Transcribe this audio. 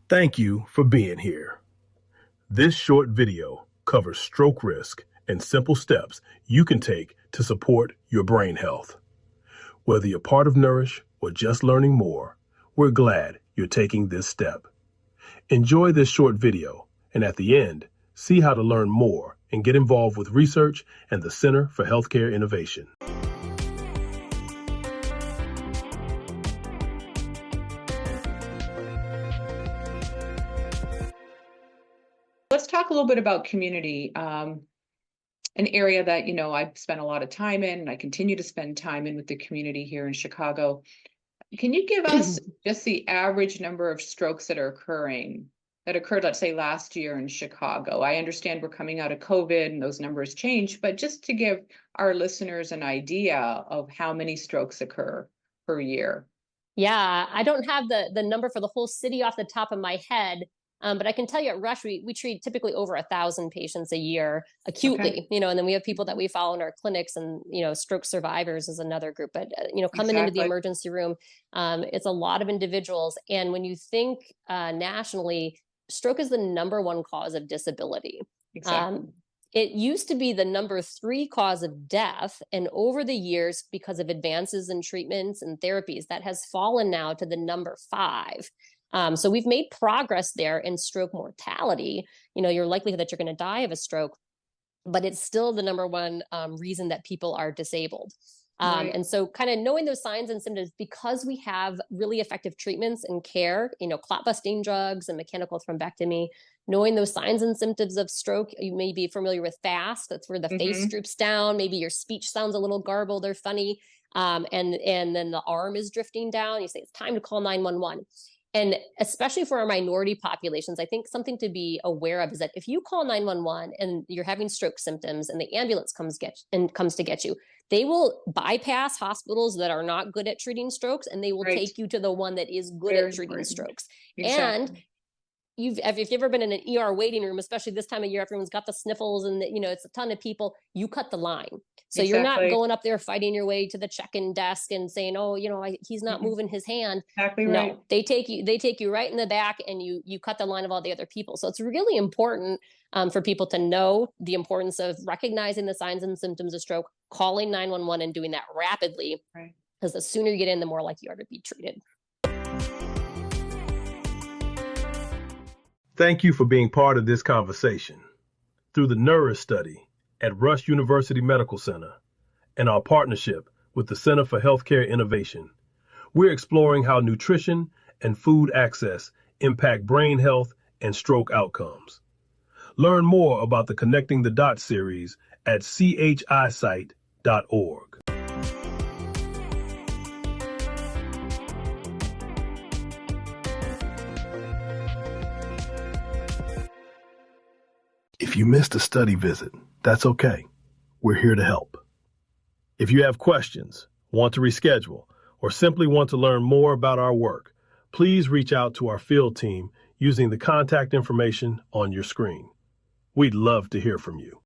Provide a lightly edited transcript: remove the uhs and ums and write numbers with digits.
Thank you for being here. This short video covers stroke risk and simple steps you can take to support your brain health. Whether you're part of Nourish or just learning more, we're glad you're taking this step. Enjoy this short video, and at the end, see how to learn more and get involved with research and the Center for Healthcare Innovation. Let's talk a little bit about community, an area that, I've spent a lot of time in, and I continue to spend time in with the community here in Chicago. Can you give us just the average number of strokes that occurred, let's say, last year in Chicago? I understand we're coming out of COVID and those numbers change, but just to give our listeners an idea of how many strokes occur per year. Yeah, I don't have the number for the whole city off the top of my head. But I can tell you at Rush, we treat typically over 1,000 patients a year acutely, Okay. and then we have people that we follow in our clinics, and, stroke survivors is another group. But, coming into the Exactly. emergency room, it's a lot of individuals. And when you think nationally, stroke is the number one cause of disability. Exactly. It used to be the number 3 cause of death. And over the years, because of advances in treatments and therapies, that has fallen now to the number 5. So we've made progress there in stroke mortality, your likelihood that you're going to die of a stroke, but it's still the number one reason that people are disabled. Right. And so kind of knowing those signs and symptoms, because we have really effective treatments and care, clot busting drugs and mechanical thrombectomy, knowing those signs and symptoms of stroke. You may be familiar with FAST. That's where the face droops down. Maybe your speech sounds a little garbled or funny. And then the arm is drifting down. You say, it's time to call 911. And especially for our minority populations, I think something to be aware of is that if you call 911 and you're having stroke symptoms and the ambulance comes to get you, they will bypass hospitals that are not good at treating strokes, and they will Right. take you to the one that is good Very at treating important. strokes. Exactly. And if you've ever been in an ER waiting room, especially this time of year, everyone's got the sniffles and it's a ton of people, you cut the line. So you're not Exactly. going up there fighting your way to the check-in desk and saying, oh, he's not Mhm. moving his hand. Exactly right. No, they take you right in the back, and you cut the line of all the other people. So it's really important for people to know the importance of recognizing the signs and symptoms of stroke, calling 911, and doing that rapidly. Right. Because the sooner you get in, the more likely you are to be treated. Thank you for being part of this conversation. Through the NOURISH Study at Rush University Medical Center and our partnership with the Center for Healthcare Innovation, we're exploring how nutrition and food access impact brain health and stroke outcomes. Learn more about the Connecting the Dots series at chisite.org. If you missed a study visit, that's okay. We're here to help. If you have questions, want to reschedule, or simply want to learn more about our work, please reach out to our field team using the contact information on your screen. We'd love to hear from you.